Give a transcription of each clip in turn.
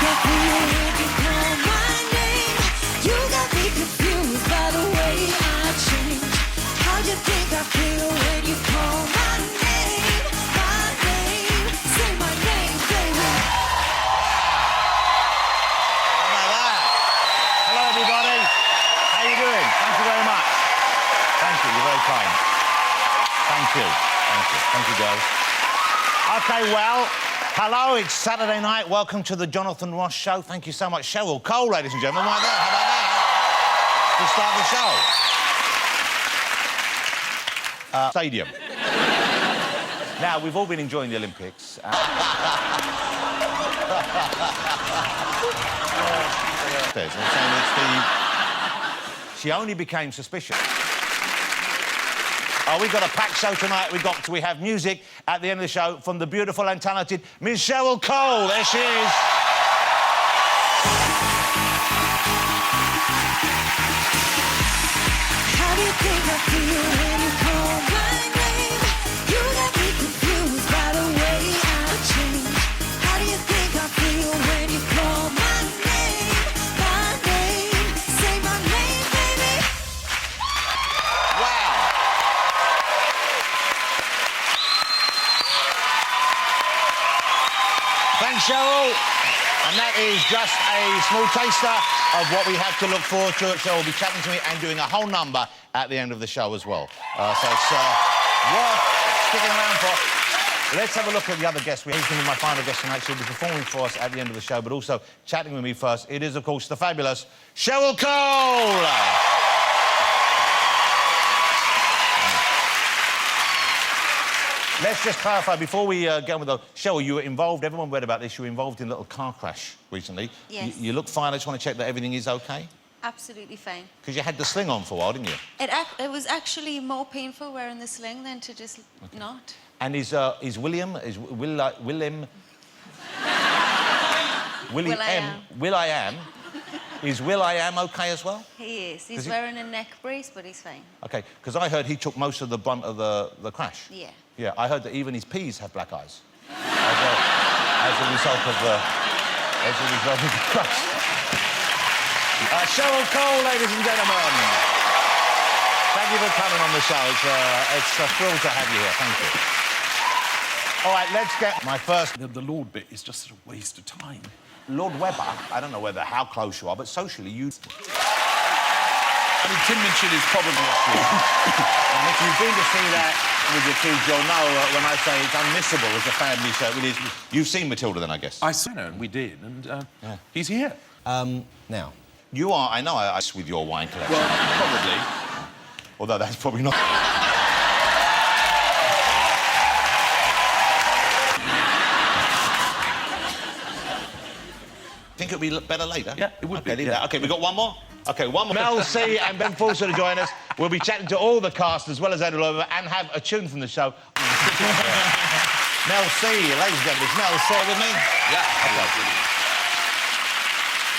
I feel when you call my name? You got me confused by the way I change. How do you think I feel when you call my name? My name, say my name, baby. How about that? Hello, everybody. How you doing? Thank you very much. Thank you. You're very kind. Thank you. Thank you. Thank you, girls. OK, well, hello, it's Saturday night. Welcome to the Jonathan Ross Show. Thank you so much. Cheryl Cole, ladies and gentlemen. Right there. How about that? To start the show. Stadium. Now, we've all been enjoying the Olympics. I'm saying it's she only became suspicious. Oh, we've got a packed show tonight. We have music at the end of the show from the beautiful and talented Miss Cheryl Cole. There she is. How do you think I feel when you call my name? You got me confused by the way I change. How do you think I feel when you call my name? My name, say my name, baby. Wow. Thanks, Cheryl. And that is just a small taster of what we have to look forward to. Cheryl will be chatting to me and doing a whole number at the end of the show as well. So it's worth sticking around for. Let's have a look at the other guests. He's going to be my final guest tonight. She'll be performing for us at the end of the show, but also chatting with me first. It is, of course, the fabulous Cheryl Cole. Let's just clarify, before we get on with the... Cheryl, you were involved, everyone read about this, you were involved in a little car crash recently. Yes. You look fine, I just want to check that everything is OK? Absolutely fine. Because you had the sling on for a while, didn't you? It was actually more painful wearing the sling than to just not. And is William... Will.I.am... Is Will.I.am OK as well? He is. He's wearing a neck brace, but he's fine. OK, because I heard he took most of the brunt of the crash. Yeah. Yeah, I heard that even his peas have black eyes. as a result of the crash. Cheryl Cole, ladies and gentlemen. Thank you for coming on the show. It's a thrill to have you here. Thank you. All right, let's get my first... The Lord bit is just a waste of time. Lord Webber, I don't know how close you are, but socially you... I mean, Tim Minchin is probably not true. And if you've been to see that with your kids, you'll know when I say it's unmissable as a family show. It is. You've seen Matilda then, I guess? I saw her, and we did, and he's here. Now, you are... I know I with your wine collection. Well, probably. Although that's probably not... Think it'll be better later? Yeah, it would be. Leave that. OK, we got one more? OK, one more. Mel C and Ben Fulson to join us. We'll be chatting to all the cast as well as Ed Oliver and have a tune from the show. Mel C, ladies and gentlemen, Mel C with me? Yeah. OK.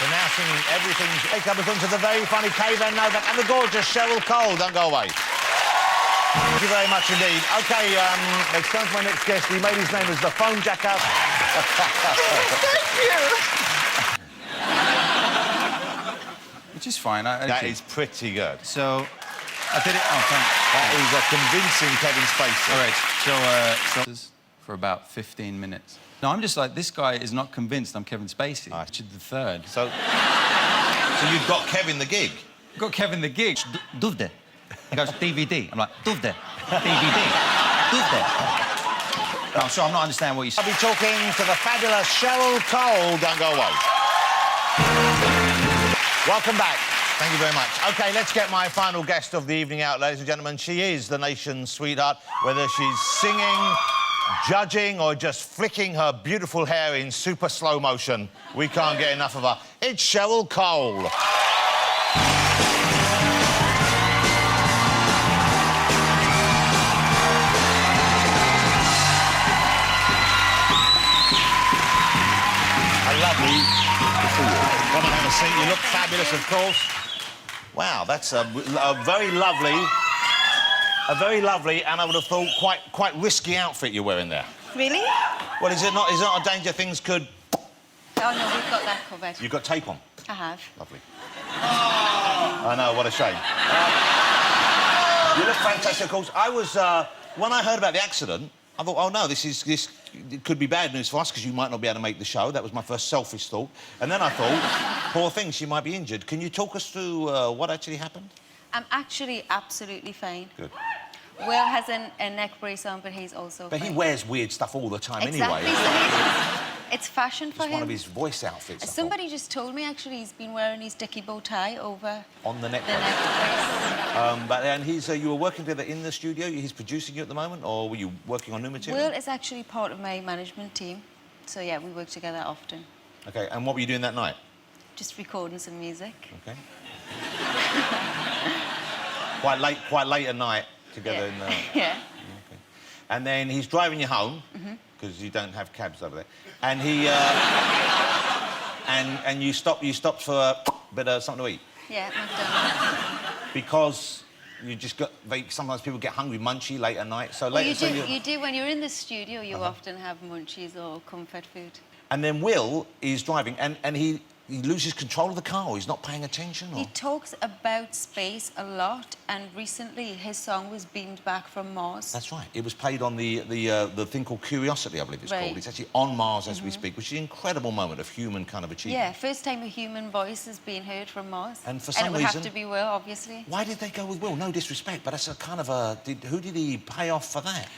We're now singing Everything's... Hey, coming to the very funny K-Van Novak and the gorgeous Cheryl Cole. Don't go away. Thank you very much indeed. OK, let's turn to my next guest. He made his name as the phone jacker. Thank you. Which is fine. That is pretty good. So, I did it... Oh, thanks. That is a convincing Kevin Spacey. All right, so for about 15 minutes. No, I'm just like, this guy is not convinced I'm Kevin Spacey. Richard III. So you've got Kevin the gig? I've got Kevin the gig. Duvde. He goes, DVD. I'm like, Duvde. DVD. Duvde. No, I'm sorry, I'm not understanding what you said. I'll be talking to the fabulous Cheryl Cole. Don't go away. Welcome back. Thank you very much. OK, let's get my final guest of the evening out, ladies and gentlemen. She is the nation's sweetheart, whether she's singing, judging, or just flicking her beautiful hair in super slow motion. We can't get enough of her. It's Cheryl Cole. Lovely. Come and have a seat. You look fabulous, of course. Wow, that's a very lovely, and I would have thought quite risky outfit you're wearing there. Really? Well, is it not a danger things could... Oh, no, we've got that covered. You've got tape on? I have. Lovely. I know, what a shame. You look fantastic, of course. I was, when I heard about the accident, I thought, oh, no, this it could be bad news for us because you might not be able to make the show. That was my first selfish thought. And then I thought, poor thing, she might be injured. Can you talk us through what actually happened? I'm actually absolutely fine. Good. Will has a neck brace on, but he's also But fine. he wears weird stuff all the time Exactly. anyway. So it's fashion for It's him. one of his voice outfits. I thought. Somebody just told me, actually, he's been wearing his dicky bow tie over On the neck the brace. neck brace. But and you were working together in the studio. He's producing you at the moment, or were you working on new material? Will is actually part of my management team. So, yeah, we work together often. Okay, and what were you doing that night? Just recording some music. Okay. quite late at night together in the... Yeah. Okay. And then he's driving you home, because you don't have cabs over there. And he... and you stopped for a bit of something to eat. Yeah, McDonald's. Because you just got... sometimes people get hungry, munchy, late at night. So Well, later... you do. When you're in the studio, you often have munchies or comfort food. And then Will is driving, and he loses control of the car, or he's not paying attention, or... He talks about space a lot, and recently his song was beamed back from Mars. That's right. It was played on the thing called Curiosity, I believe it's Right. called. It's actually on Mars as we speak, which is an incredible moment of human kind of achievement. Yeah, first time a human voice is being heard from Mars. And for some it would reason- have to be Will, obviously. Why did they go with Will? No disrespect, but that's a kind of a... who did he pay off for that?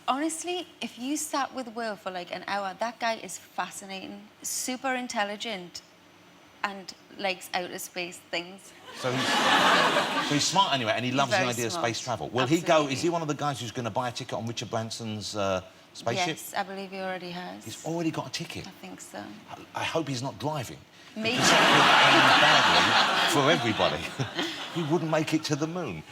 Honestly, if you sat with Will for like an hour, that guy is fascinating, super intelligent, and likes outer space things. So he's smart anyway, and he loves the very idea smart. of space travel. Will he go... Absolutely. Is he one of the guys who's going to buy a ticket on Richard Branson's spaceship? Yes, I believe he already has. He's already got a ticket. I think so. I hope he's not driving. Me Because too. that would end badly for everybody. He wouldn't make it to the moon.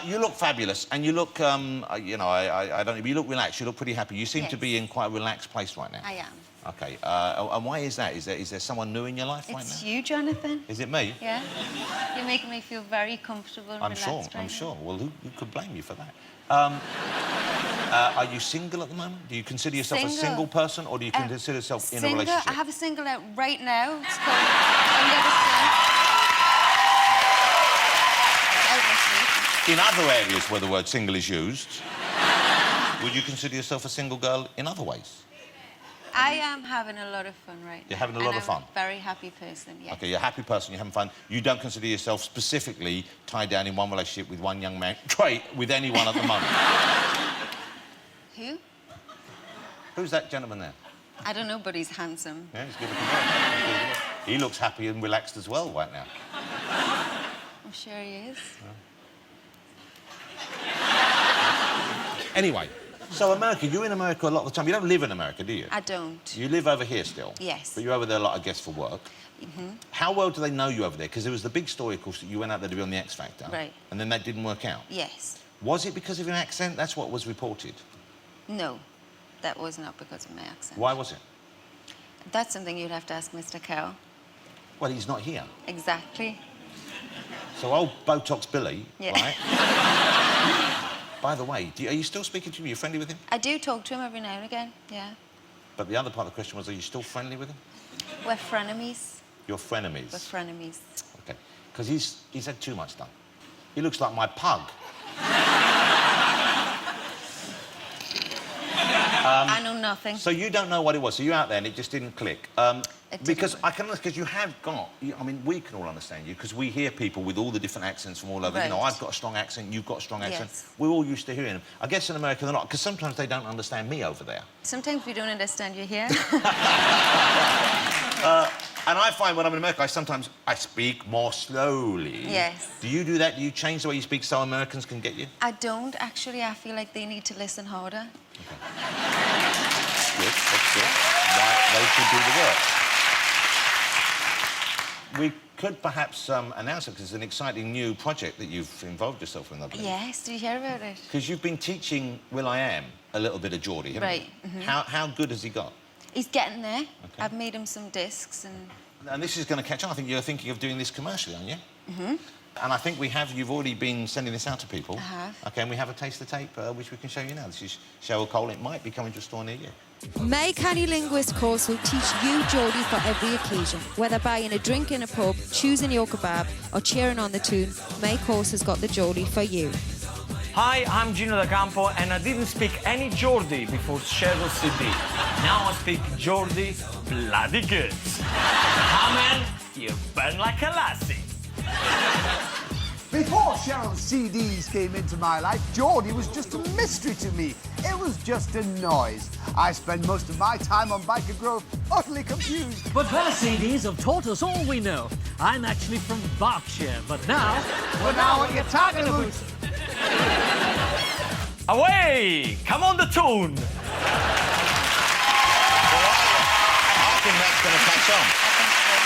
You look fabulous, and you look, you know, I don't know, but you look relaxed, you look pretty happy. You seem to Yes. be in quite a relaxed place right now. I am. OK, and why is that? Is there someone new in your life right It's now? you, Jonathan. Is it me? Yeah. You're making me feel very comfortable and I'm relaxed sure, right I'm now. sure. Well, who could blame you for that? Are you single at the moment? Do you consider yourself a Single. single person, or do you consider yourself in a relationship? I have a single out right now. It's called Under the Sun. Out this week. In other areas where the word single is used, would you consider yourself a single girl in other ways? I am having a lot of fun right now. You're having a lot of fun? I'm a very happy person, yeah. OK, you're a happy person, you're having fun. You don't consider yourself specifically tied down in one relationship with one young man, with anyone at the moment. Who? Who's that gentleman there? I don't know, but he's handsome. Yeah, he's giving it a go. He looks happy and relaxed as well right now. I'm sure he is. Anyway, so America, you're in America a lot of the time. You don't live in America, do you? I don't. You live over here still? Yes. But you're over there a lot, I guess, for work. How well do they know you over there? Because there was the big story, of course, that you went out there to be on the X Factor. Right. And then that didn't work out. Yes. Was it because of your accent? That's what was reported. No, that was not because of my accent. Why was it? That's something you'd have to ask Mr. Carroll. Well, he's not here. Exactly. So old Botox Billy, Yeah. right? By the way, are you still speaking to him? Are you friendly with him? I do talk to him every now and again, yeah. But the other part of the question was, are you still friendly with him? We're frenemies. You're frenemies. We're frenemies. OK. Because he's had too much done. He looks like my pug. I know nothing. So you don't know what it was. So you're out there and it just didn't click. It Because didn't. I can understand, because you have got... I mean, we can all understand you, because we hear people with all the different accents from all over. You know, Right. I've got a strong accent, you've got a strong accent. Yes. We're all used to hearing them. I guess in America they're not, because sometimes they don't understand me over there. Sometimes we don't understand you here. And I find when I'm in America, I speak more slowly. Yes. Do you do that? Do you change the way you speak so Americans can get you? I don't, actually. I feel like they need to listen harder. Good, that's good. Right, they should do the work. We could perhaps announce it, because it's an exciting new project that you've involved yourself in, I believe. Yes, did you hear about it? Because you've been teaching Will.i.am a little bit of Geordie, haven't Right, you? How good has he got? He's getting there. Okay. I've made him some discs and... And this is going to catch on. I think you're thinking of doing this commercially, aren't you? And I think you've already been sending this out to people. I have. OK, and we have a taster tape, which we can show you now. This is Cheryl Cole. It might be coming to a store near you. My Canny Linguist course will teach you Geordie for every occasion. Whether buying a drink in a pub, choosing your kebab, or cheering on the tune, my course has got the Geordie for you. Hi, I'm Gino Da Campo, and I didn't speak any Geordie before Cheryl CD. Now I speak Geordie bloody good. Come on, you burn like a lassie. Before Cheryl's CDs came into my life, Geordie was just a mystery to me. It was just a noise. I spend most of my time on Biker Grove utterly confused. But her CDs have taught us all we know. I'm actually from Berkshire, but now... Well, now what you're talking about. Away! Come on the tune! I think that's going to catch on.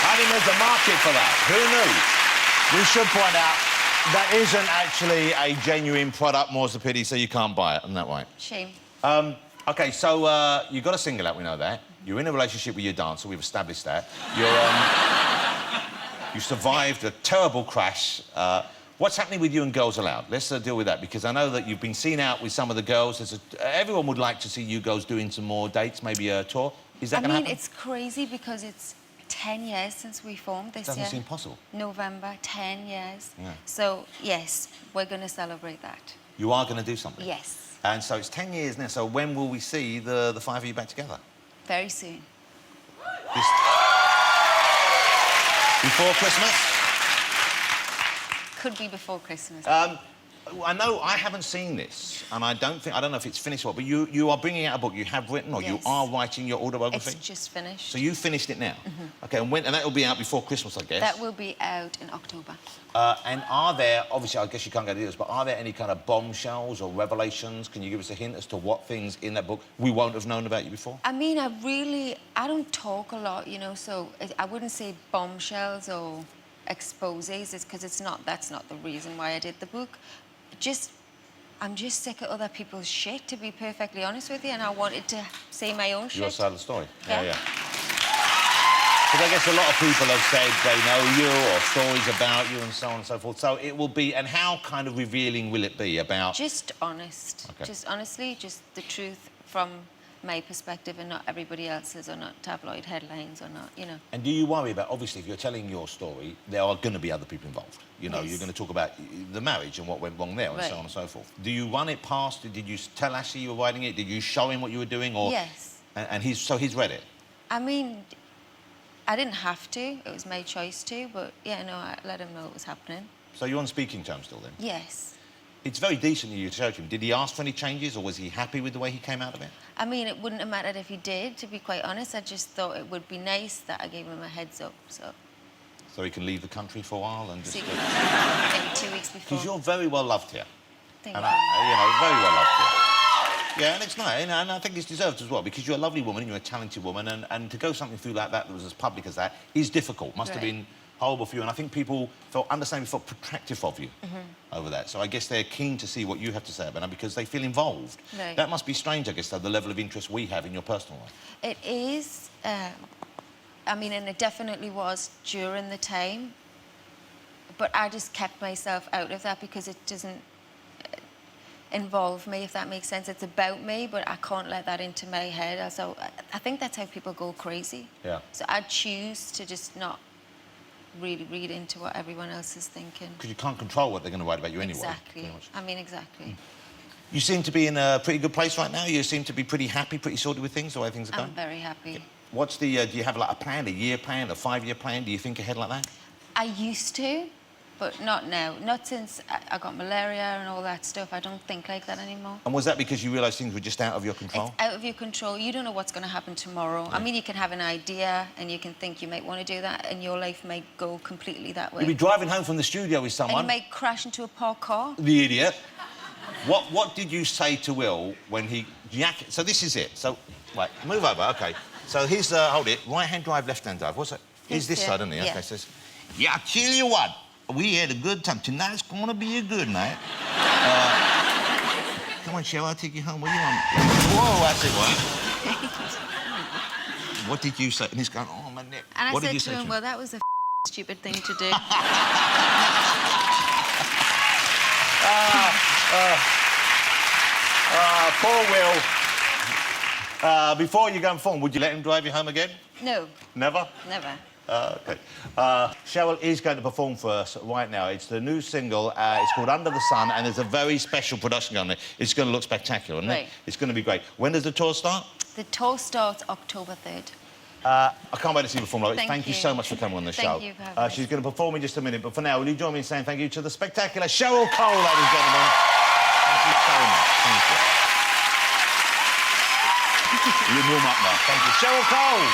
I think there's a market for that. Who knew? We should point out that isn't actually a genuine product, more's the pity, so you can't buy it. Isn't that right? Shame. OK, so you got a single out, we know that. You're in a relationship with your dancer, we've established that. You survived a terrible crash. What's happening with you and Girls Aloud? Let's deal with that, because I know that you've been seen out with some of the girls. Everyone would like to see you girls doing some more dates, maybe a tour. Is that going to happen? I mean, it's crazy because it's 10 years since we formed this Doesn't year. seem possible. November, 10 years. Yeah. So, yes, we're going to celebrate that. You are going to do something? Yes. And so it's 10 years now, so when will we see the five of you back together? Very soon. Before Christmas? Could be before Christmas. I know I haven't seen this, and I don't know if it's finished or what, but you are bringing out a book. You have written, or Yes. you are writing your autobiography? It's just finished. So you finished it now? OK, and that will be out before Christmas, I guess? That will be out in October. And are there, obviously, I guess you can't go into this, but are there any kind of bombshells or revelations? Can you give us a hint as to what things in that book we won't have known about you before? I mean, I don't talk a lot, you know, so I wouldn't say bombshells or exposes, it's because that's not the reason why I did the book. I'm just sick of other people's shit, to be perfectly honest with you, and I wanted to say my own shit. Your side of the story? Yeah. Because I guess a lot of people have said they know you or stories about you and so on and so forth. So it will be... And how kind of revealing will it be about... Just honest. Okay. Just honestly, just the truth from my perspective and not everybody else's, or not tabloid headlines, or not, you know. And do you worry about... Obviously, if you're telling your story, there are going to be other people involved. You know, Yes. you're going to talk about the marriage and what went wrong there and Right. so on and so forth. Do you run it past... Did you tell Ashley you were writing it? Did you show him what you were doing? Or... Yes. And he's read it? I mean, I didn't have to. It was my choice to, but, yeah, no, I let him know it was happening. So you're on speaking terms still, then? Yes. It's very decent that you showed him. Did he ask for any changes, or was he happy with the way he came out of it? I mean, it wouldn't have mattered if he did, to be quite honest. I just thought it would be nice that I gave him a heads up, so... So he can leave the country for a while and just... So maybe 2 weeks before. Because you're very well loved here. Thank And you. you know, very well loved here. Yeah, and it's nice, and I think it's deserved as well, because you're a lovely woman and you're a talented woman, and to go something through like that was as public as that is difficult. Must have Right. been horrible for you, and I think people felt protective of you over that. So I guess they're keen to see what you have to say about it because they feel involved. Right. That must be strange, I guess, though, the level of interest we have in your personal life. It is. I mean, and it definitely was during the time. But I just kept myself out of that because it doesn't involve me, if that makes sense. It's about me, but I can't let that into my head. So I think that's how people go crazy. Yeah. So I choose to just not really read into what everyone else is thinking. Because you can't control what they're going to write about you anyway. Exactly. pretty much. I mean, exactly. You seem to be in a pretty good place right now. You seem to be pretty happy, pretty sorted with things, the way things are going. I'm very happy. What's the... do you have, like, a plan, a year plan, a 5-year plan? Do you think ahead like that? I used to, but not now. Not since I got malaria and all that stuff. I don't think like that anymore. And was that because you realised things were just out of your control? It's out of your control. You don't know what's going to happen tomorrow. I mean, you can have an idea and you can think you might want to do that, and your life may go completely that way. You'll be driving home from the studio with And someone... you might crash into a parked car. The idiot. What did you say to Will when he... So this is it. So, right, move over, OK. So here's... hold it. Right-hand drive, left-hand drive. What's that? He's this here. side, isn't he? Yeah. OK, so... Yeah, I tell you what. We had a good time. Tonight's going to be a good night. Come on, Cheryl, I'll take you home. Where you on? Whoa, I said, what? What did you say? And he's going, oh, my neck. And I What did said you to say him, well, that was a stupid thing to do. Poor Will. Before you go and perform, would you let him drive you home again? No, Never? never. OK. Cheryl is going to perform for us right now. It's the new single. It's called Under the Sun, and there's a very special production on it. It's going to look spectacular, isn't it? Right. It's going to be great. When does the tour start? The tour starts October 3rd. I can't wait to see you perform. Thank you you. so much for coming on the show. Thank you for having me. She's going to perform in just a minute, but for now, will you join me in saying thank you to the spectacular Cheryl Cole, ladies and gentlemen? Thank you so much. Thank you. You can warm up now. Thank you. Cheryl Cole.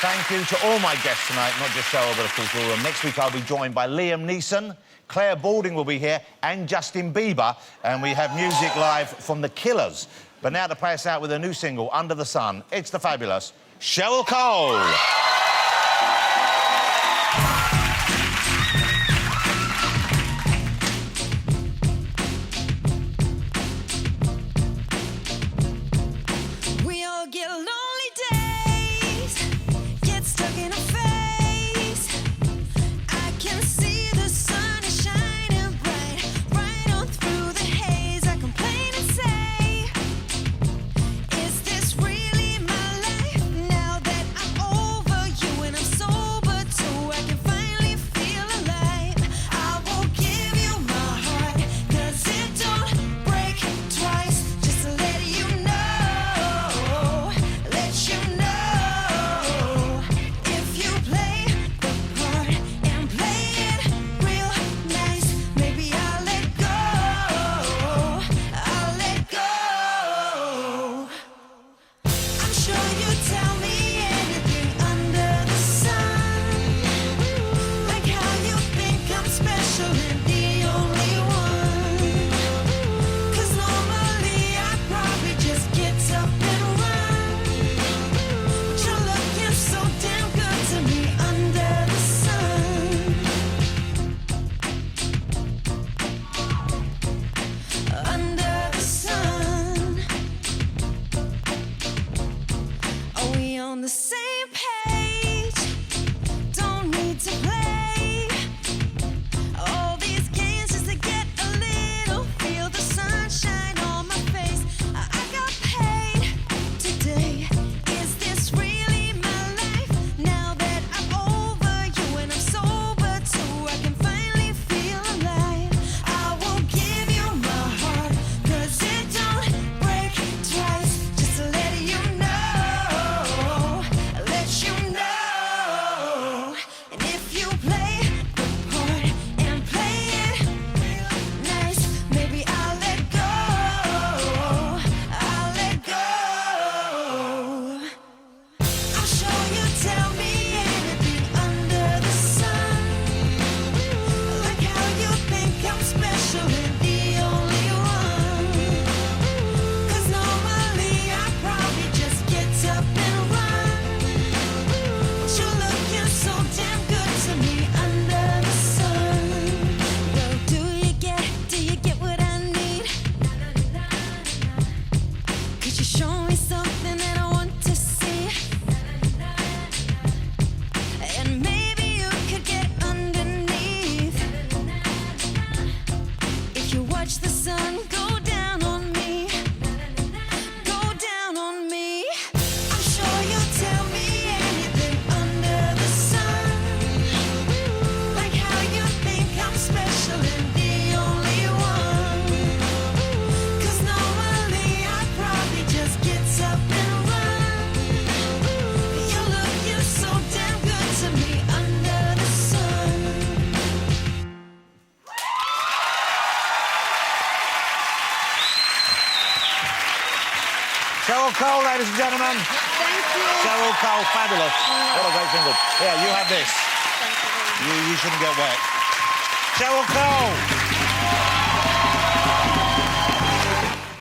Thank you to all my guests tonight, not just Cheryl, but of course Laura. Next week I'll be joined by Liam Neeson, Claire Balding will be here, and Justin Bieber, and we have music live from The Killers. But now to play us out with a new single, Under the Sun, it's the fabulous Cheryl Cole. We all get lonely days, get stuck in a phase. I can see the sun is shining bright, right on through the haze. I complain and say, is this really my life? Now that I'm over you and I'm sober too, I can finally feel alive. I won't give you my heart, 'cause it don't break twice. Just to let you know, if you play the part and play it real nice, maybe I'll let go. I'll let go. I'm sure you tell me anything under the sun, like how you think I'm special and the only one. 'Cause normally I'd probably just get up and run, but you're looking so damn good to me under the sun. Under the sun. Are we on the same page? Don't need to play all these games just to get a little feel the sunshine on my face. I got paid today. Is this really my life? Now that I'm over you and I'm sober too, I can finally feel alive. I won't give you my heart, 'cause it don't break twice. Just to let you know, let you know. And if you play the part and play it real nice, maybe I'll let go. I'll let go. I'm sure you tell me anything under the sun, like how you think I'm special and the only one. 'Cause normally I'd probably just get up and run, but you're looking so damn good to me under the sun. Well, do you get what I need? Could you show me something that I want to see? And maybe you could get underneath. If you watch the sun go down on me, go down on me. I'm sure you'll tell me anything under the sun, like how you think I'm special and the only one. 'Cause normally I'd probably just get up and run, but you're looking so damn good to me under the sun. Cheryl Cole, ladies and gentlemen. Thank you. Cheryl Cole, fabulous. What a great single. Yeah, you have this. You shouldn't get wet. Cheryl Cole.